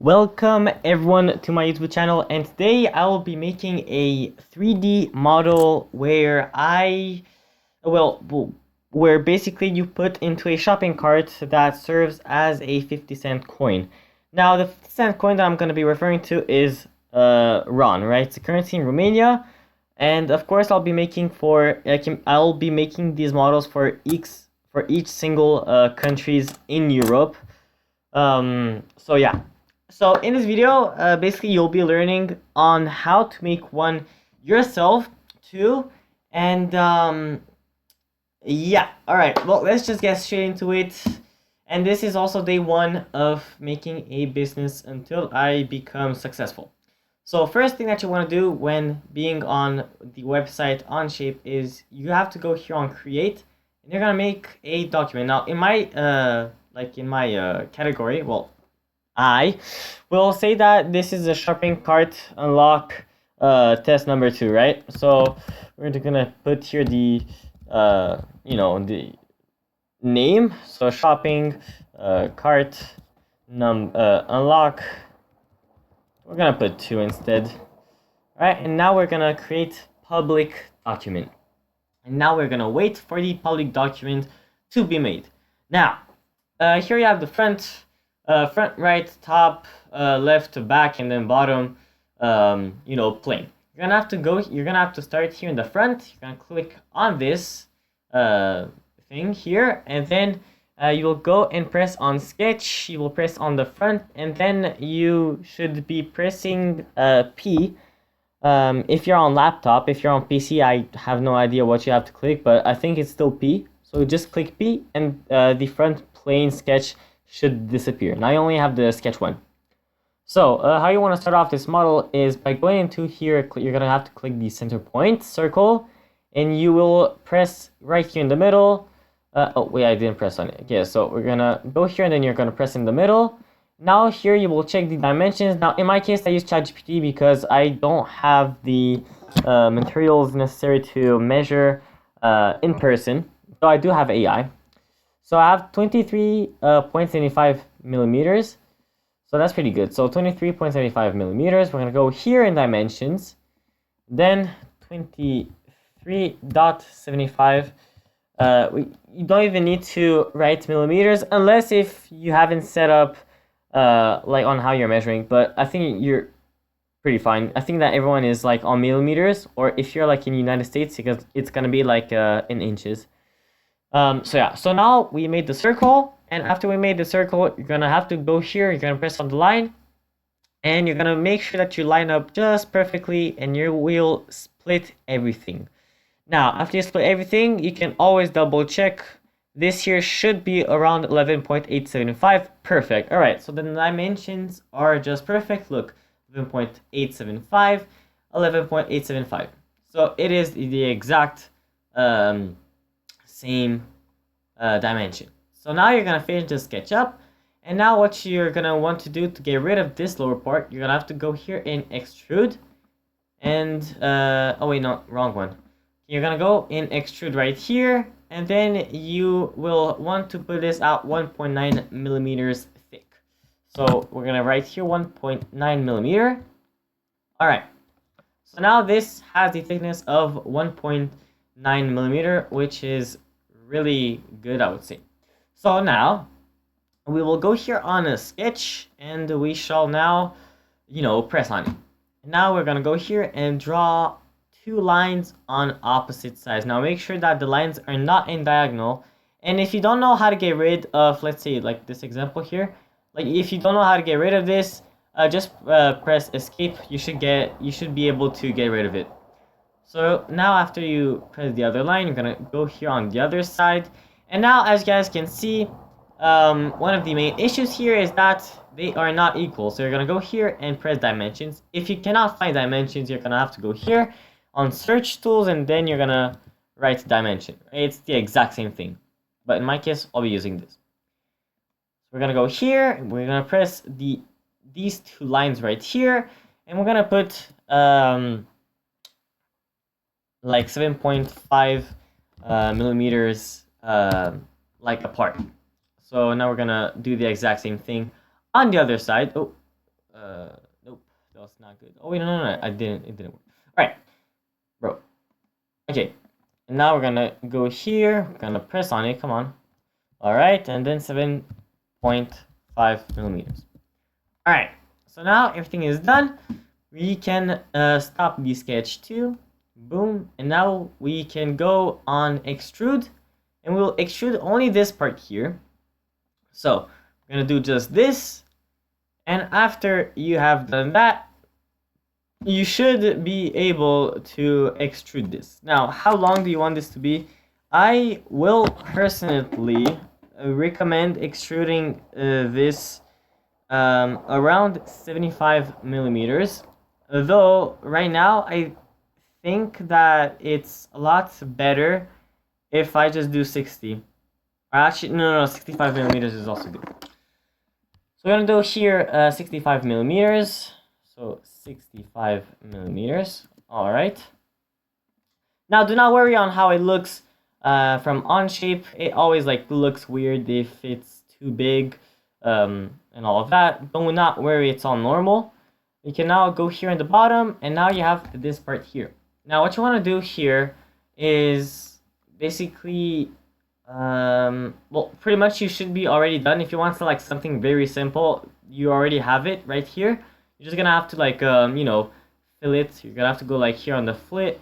Welcome everyone to my YouTube channel, and today I will be making a 3D model where where basically you put into a shopping cart that serves as a 50-cent coin. Now the 50-cent coin that I'm going to be referring to is RON, right? It's a currency in Romania, and of course I'll be making these models for each single countries in Europe. So yeah. So in this video, basically you'll be learning on how to make one yourself too, and yeah. All right. Well, let's just get straight into it. And this is also day one of making a business until I become successful. So first thing that you want to do when being on the website Onshape is you have to go here on create, and you're gonna make a document. Now in my category, well, I will say that this is a shopping cart unlock test number 2, right? So we're gonna put here the the name. So shopping cart unlock. We're gonna put 2 instead. All right, and now we're gonna create public document. And now we're gonna wait for the public document to be made. Now, here you have the front, right, top, left to back, and then bottom, plane. You're gonna have to start here in the front. You're gonna click on this thing here, and then you will go and press on sketch. You will press on the front, and then you should be pressing P. If you're on laptop. If you're on PC, I have no idea what you have to click, but I think it's still P. So just click P, and the front plane sketch should disappear. Now you only have the sketch one. So how you want to start off this model is by going into here. You're gonna have to click the center point circle, and you will press right here in the middle. Oh wait, I didn't press on it. Yeah, so we're gonna go here, and then you're gonna press in the middle. Now here you will check the dimensions. Now in my case I use ChatGPT because I don't have the materials necessary to measure in person. So I do have AI. So I have 23.75 millimeters. So that's pretty good. So 23.75 millimeters. We're going to go here in dimensions. Then 23.75. You don't even need to write millimeters unless if you haven't set up like on how you're measuring. But I think you're pretty fine. I think that everyone is like on millimeters, or if you're like in the United States, because it's going to be like in inches. So yeah, so now we made the circle, and after we made the circle, you're gonna have to go here, you're gonna press on the line, and you're gonna make sure that you line up just perfectly, and you will split everything. Now, after you split everything, you can always double check. This here should be around 11.875, perfect. All right, so the dimensions are just perfect. Look, 11.875, 11.875. So it is the exact same dimension. So now you're gonna finish the SketchUp, and now what you're gonna want to do to get rid of this lower part, you're gonna have to go here in extrude, and oh wait, no, wrong one. You're gonna go in extrude right here, and then you will want to put this out 1.9 millimeters thick. So we're gonna write here 1.9 millimeter. All right, so now this has the thickness of 1.9 millimeter, which is really good, I would say. So now we will go here on a sketch, and we shall now press on it. Now we're gonna go here and draw 2 lines on opposite sides. Now make sure that the lines are not in diagonal, and if you don't know how to get rid of, let's say like this example here, like if you don't know how to get rid of this, just press escape. You should be able to get rid of it. So now after you press the other line, you're gonna go here on the other side. And now, as you guys can see, one of the main issues here is that they are not equal. So you're gonna go here and press dimensions. If you cannot find dimensions, you're gonna have to go here on search tools, and then you're gonna write dimension. It's the exact same thing, but in my case, I'll be using this. So we're gonna go here, and we're gonna press these 2 lines right here, and we're gonna put like 7.5 millimeters like apart. So now we're gonna do the exact same thing on the other side. Oh, Nope, that was not good. Oh wait, no, I didn't. It didn't work. All right, bro. Okay, and now we're gonna go here. We're gonna press on it. Come on. All right, and then 7.5 millimeters. All right. So now everything is done. We can stop the sketch 2. Boom. And now we can go on extrude. And we'll extrude only this part here. So we're going to do just this. And after you have done that, you should be able to extrude this. Now, how long do you want this to be? I will personally recommend extruding this around 75 millimeters. Though right now I think that it's a lot better if I just do 60. Actually, no, 65 millimeters is also good. So we're gonna do here 65 millimeters. So 65 millimeters. All right. Now do not worry on how it looks from Onshape. It always like looks weird if it's too big. And all of that. Do not worry, it's all normal. You can now go here in the bottom, and now you have this part here. Now what you want to do here is basically, well, pretty much you should be already done. If you want to like something very simple, you already have it right here. You're just gonna have to like, you know, fillet. You're gonna have to go like here on the fillet,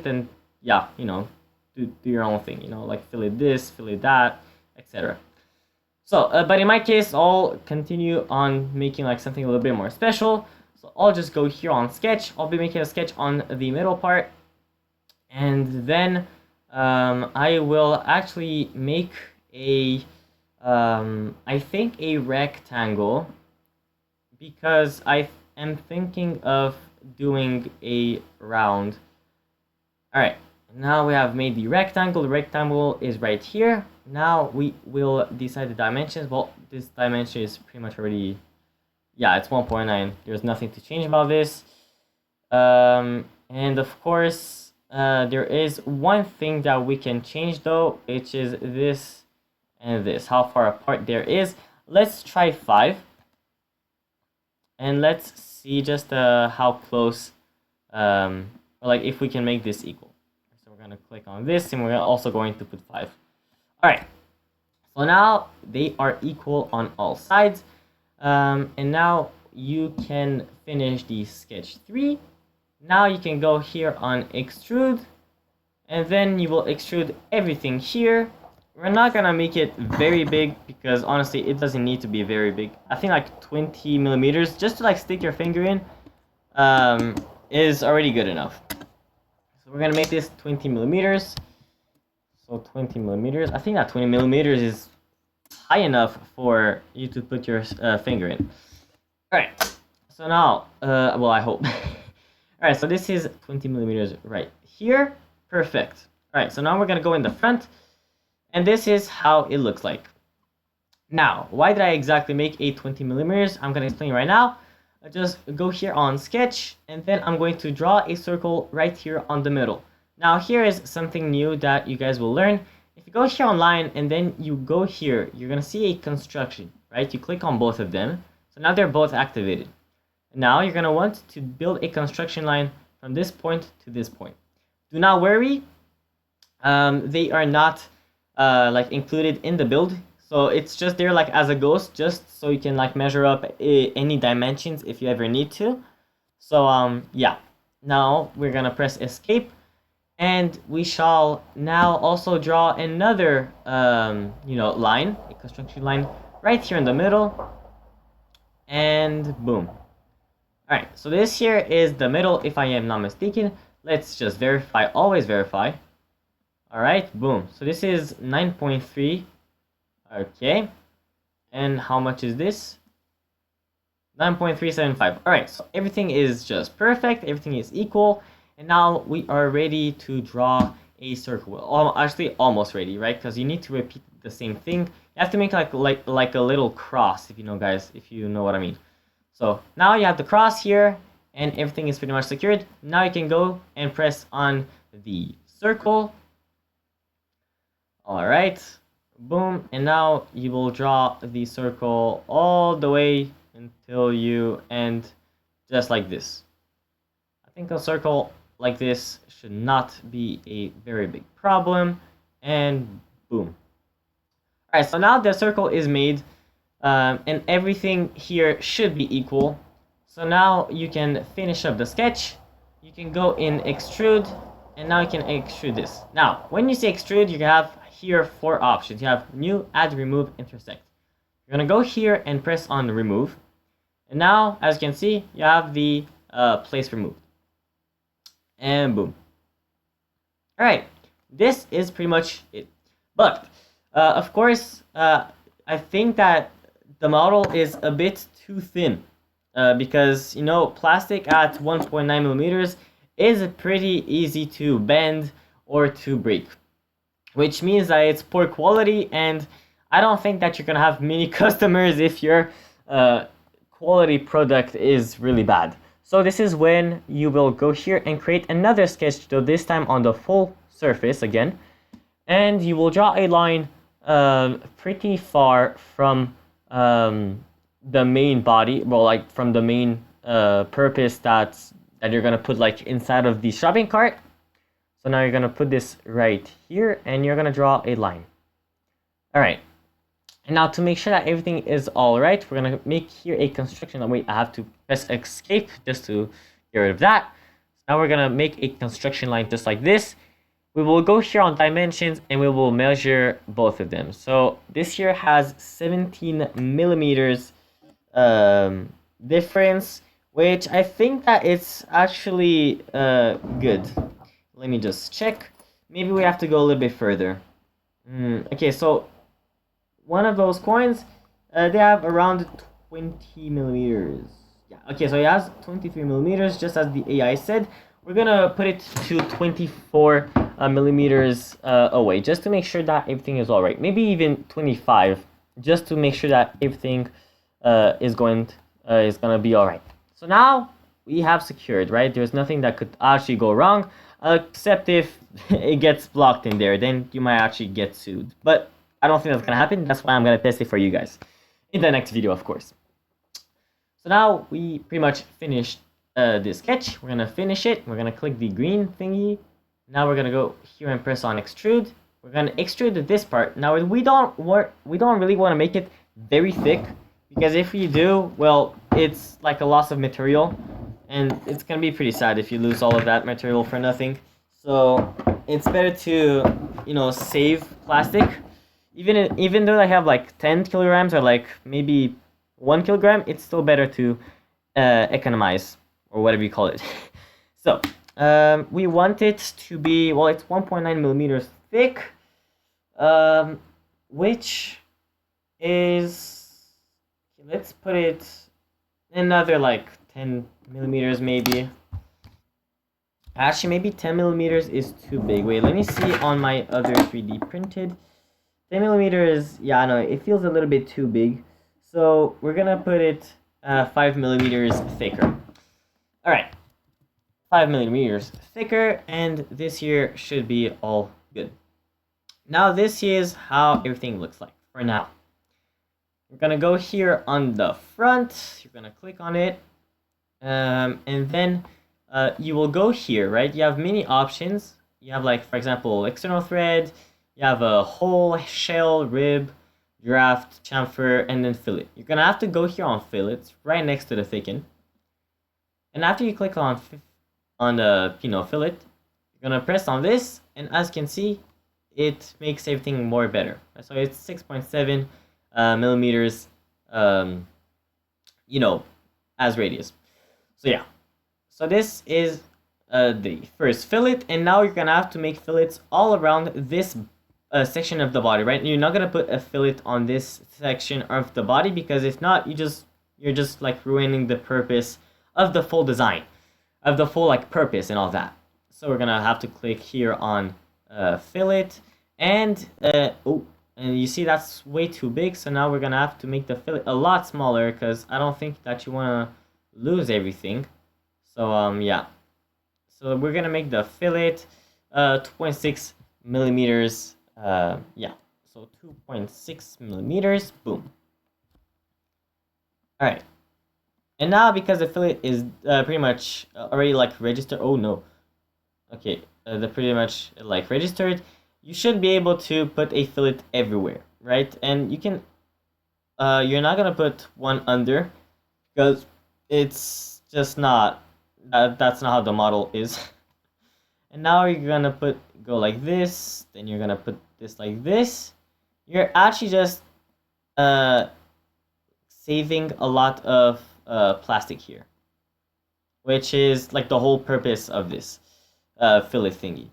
and yeah, you know, do your own thing. You know, like fillet this, fillet that, etc. So, but in my case, I'll continue on making like something a little bit more special. So I'll just go here on sketch. I'll be making a sketch on the middle part. And then I will actually make a, I think a rectangle. Because I am thinking of doing a round. Alright, now we have made the rectangle. The rectangle is right here. Now we will decide the dimensions. Well, this dimension is pretty much already, yeah, it's 1.9. There's nothing to change about this. And of course, there is one thing that we can change though, which is this and this, how far apart there is. Let's try 5. And let's see just how close, or like if we can make this equal. So we're gonna click on this, and we're also going to put 5. All right, so now they are equal on all sides. And now you can finish the sketch 3. Now you can go here on extrude, and then you will extrude everything here. We're not gonna make it very big because honestly it doesn't need to be very big. I think like 20 millimeters just to like stick your finger in is already good enough. So we're gonna make this 20 millimeters. So 20 millimeters. I think that 20 millimeters is high enough for you to put your finger in. All right. So now, well, I hope. All right. So this is 20 millimeters right here. Perfect. All right. So now we're gonna go in the front, and this is how it looks like. Now, why did I exactly make a 20 millimeters? I'm gonna explain right now. I just go here on sketch, and then I'm going to draw a circle right here on the middle. Now here is something new that you guys will learn. If you go here online and then you go here, you're gonna see a construction, right? You click on both of them. So now they're both activated. Now you're gonna want to build a construction line from this point to this point. Do not worry, they are not like included in the build. So it's just there like as a ghost, just so you can like measure up any dimensions if you ever need to. So yeah, now we're gonna press escape. And we shall now also draw another, you know, line, a construction line, right here in the middle. And boom. All right, so this here is the middle, if I am not mistaken. Let's just verify, always verify. All right, boom. So this is 9.3. Okay. And how much is this? 9.375. All right, so everything is just perfect. Everything is equal. And now we are ready to draw a circle. Actually, almost ready, right? Because you need to repeat the same thing. You have to make like a little cross, if you know, guys, if you know what I mean. So now you have the cross here, and everything is pretty much secured. Now you can go and press on the circle. All right, boom, and now you will draw the circle all the way till you end just like this. I think a circle like this should not be a very big problem. And boom. All right, so now the circle is made, and everything here should be equal. So now you can finish up the sketch. You can go in extrude, and now you can extrude this. Now, when you say extrude, you have here 4 options. You have new, add, remove, intersect. You're gonna go here and press on remove. And now, as you can see, you have the place removed. And boom. All right, this is pretty much it. But, of course, I think that the model is a bit too thin. Because, you know, plastic at 1.9 millimeters is pretty easy to bend or to break. Which means that it's poor quality, and I don't think that you're gonna have many customers if your quality product is really bad. So this is when you will go here and create another sketch, though this time on the full surface again, and you will draw a line pretty far from the main body, well, like from the main purpose that you're gonna put like inside of the shopping cart. So now you're gonna put this right here, and you're gonna draw a line. All right. And now to make sure that everything is all right, we're gonna make here a construction. Wait, I have to press escape just to get rid of that. So now we're gonna make a construction line just like this. We will go here on dimensions and we will measure both of them. So this here has 17 millimeters difference, which I think that it's actually good. Let me just check. Maybe we have to go a little bit further. Okay, so one of those coins, they have around 20 millimeters. Yeah, okay, so it has 23 millimeters, just as the AI said. We're gonna put it to 24 millimeters away, just to make sure that everything is all right. Maybe even 25, just to make sure that everything is gonna be all right. So now we have secured, right? There's nothing that could actually go wrong, except if it gets blocked in there, then you might actually get sued. But I don't think that's gonna happen. That's why I'm gonna test it for you guys in the next video, of course. So now we pretty much finished this sketch. We're gonna finish it. We're gonna click the green thingy. Now we're gonna go here and press on extrude. We're gonna extrude this part. Now we don't really want to make it very thick, because if you do, well, it's like a loss of material, and it's gonna be pretty sad if you lose all of that material for nothing. So it's better to, you know, save plastic. Even though I have like 10 kilograms or like maybe 1 kilogram, it's still better to economize, or whatever you call it. So we want it to be, well, it's 1.9 millimeters thick, which is, let's put it another like 10 millimeters maybe. Actually, maybe 10 millimeters is too big. Wait, let me see on my other 3D printed. 10 millimeters, yeah, no, it feels a little bit too big. So we're gonna put it 5 millimeters thicker. All right, 5 millimeters thicker, and this here should be all good. Now this is how everything looks like for now. We're gonna go here on the front. You're gonna click on it, and then you will go here, right? You have many options. You have, like, for example, external thread. You have a hole, shell, rib, draft, chamfer, and then fillet. You're gonna have to go here on fillets, right next to the thicken. And after you click on the fillet, you're gonna press on this, and as you can see, it makes everything more better. So it's 6.7 millimeters, as radius. So yeah, so this is the first fillet, and now you're gonna have to make fillets all around this section of the body, right? You're not gonna put a fillet on this section of the body, because if not, you're just like ruining the purpose of the full design, of the full like purpose and all that. So we're gonna have to click here on fillet, and and you see that's way too big. So now we're gonna have to make the fillet a lot smaller, because I don't think that you wanna lose everything. So yeah, so we're gonna make the fillet 2.6 millimeters. Yeah, so 2.6 millimeters. Boom. All right. And now because the fillet is pretty much already like registered, oh no, okay, the pretty much like registered, you should be able to put a fillet everywhere, right? And you can, you're not gonna put one under because it's just not, that's not how the model is. And now you're gonna go like this, then you're gonna put this like this. You're actually just saving a lot of plastic here, which is like the whole purpose of this fillet thingy.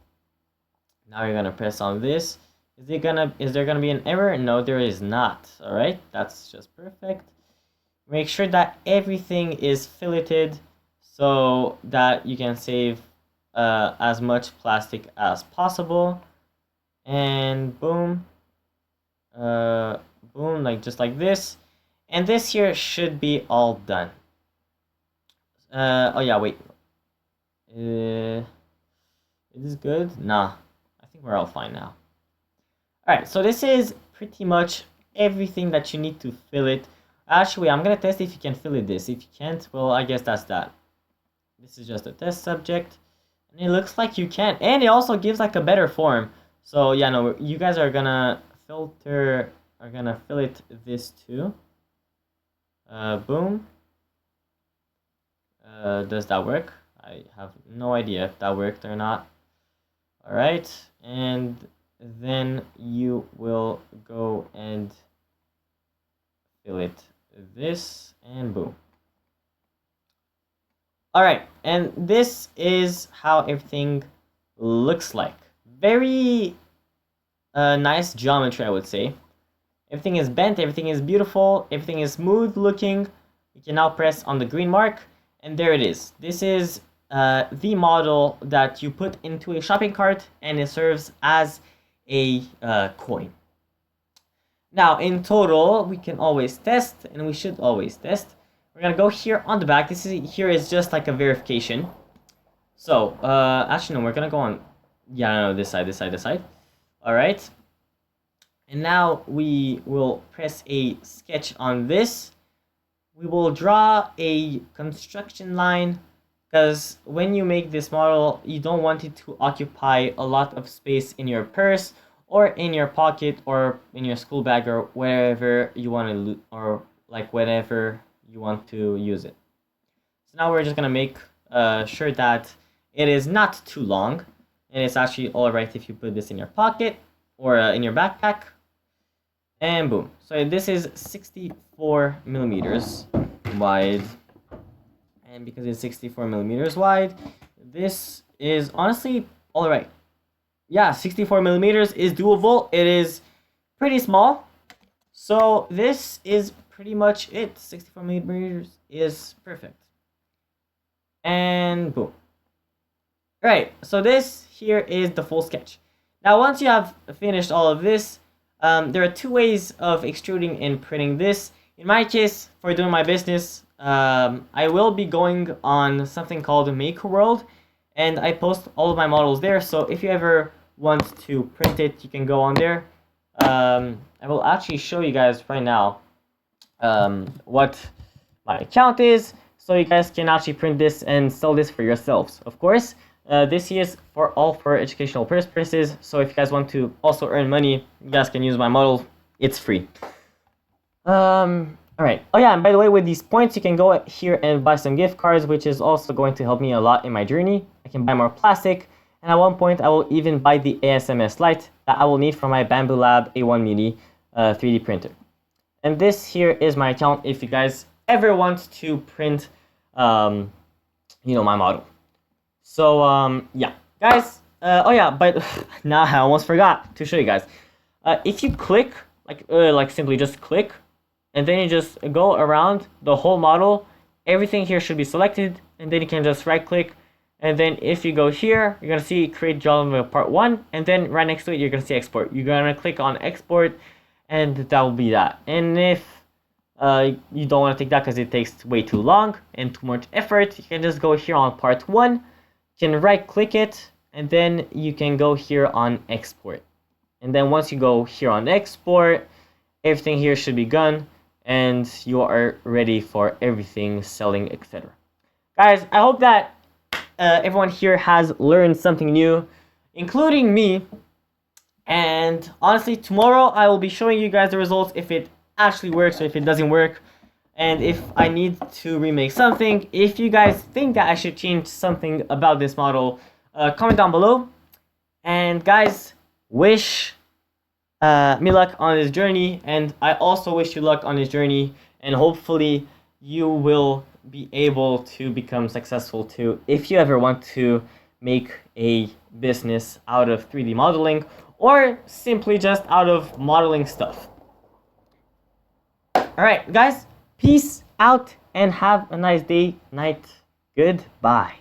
Now you're gonna press on this. Is there gonna be an error? No, there is not. All right, that's just perfect. Make sure that everything is filleted so that you can save as much plastic as possible. And boom, boom, like just like this. And this here should be all done. Oh yeah, wait. Is this good? Nah, I think we're all fine now. Alright, so this is pretty much everything that you need to fillet. Actually, I'm gonna test if you can fillet this. If you can't, well, I guess that's that. This is just a test subject. And it looks like you can. And it also gives like a better form. So yeah, no, you guys are gonna fillet this too. Boom. Does that work? I have no idea if that worked or not. Alright, and then you will go and fillet this, and boom. Alright, and this is how everything looks like. Very nice geometry, I would say. Everything is bent, everything is beautiful, everything is smooth looking. You can now press on the green mark, and there it is. This is the model that you put into a shopping cart, and it serves as a coin. Now, in total, we can always test, and we should always test. We're gonna go here on the back. Here is just like a verification. So, actually, no, we're gonna go on, yeah, no, this side. All right. And now we will press a sketch on this. We will draw a construction line because when you make this model, you don't want it to occupy a lot of space in your purse or in your pocket or in your school bag or wherever you want to, or like whenever you want to use it. So now we're just gonna make sure that it is not too long, and it's actually all right if you put this in your pocket or in your backpack. And boom. So this is 64 millimeters wide. And because it's 64 millimeters wide, this is honestly all right. Yeah, 64 millimeters is doable. It is pretty small. So this is pretty much it. 64 millimeters is perfect. And boom. Alright, so this here is the full sketch. Now once you have finished all of this, there are two ways of extruding and printing this. In my case, for doing my business, I will be going on something called Maker World, and I post all of my models there. So if you ever want to print it, you can go on there. I will actually show you guys right now what my account is, so you guys can actually print this and sell this for yourselves. Of course, this is for educational purposes. So if you guys want to also earn money, you guys can use my model. It's free. All right. Oh yeah, and by the way, with these points, you can go here and buy some gift cards, which is also going to help me a lot in my journey. I can buy more plastic, and at one point, I will even buy the ASMS light that I will need for my Bamboo Lab A1 Mini 3D printer. And this here is my account if you guys ever want to print, my model. So, yeah, guys. Oh yeah, but now I almost forgot to show you guys. If you click, like simply just click, and then you just go around the whole model, everything here should be selected, and then you can just right click, and then if you go here, you're gonna see create drawing part 1, and then right next to it, you're gonna see export. You're gonna click on export, and that will be that. And if you don't want to take that because it takes way too long and too much effort, you can just go here on part 1, you can right click it, and then you can go here on export. And then once you go here on export, everything here should be done. and you are ready for everything, selling, etc. Guys, I hope that everyone here has learned something new, including me. And honestly, tomorrow I will be showing you guys the results, if it actually works or if it doesn't work, and if I need to remake something. If you guys think that I should change something about this model, comment down below. And guys, wish me luck on this journey, and I also wish you luck on this journey, and hopefully you will be able to become successful too if you ever want to make a business out of 3D modeling, or simply just out of modeling stuff. Alright guys, peace out and have a nice day, night, goodbye.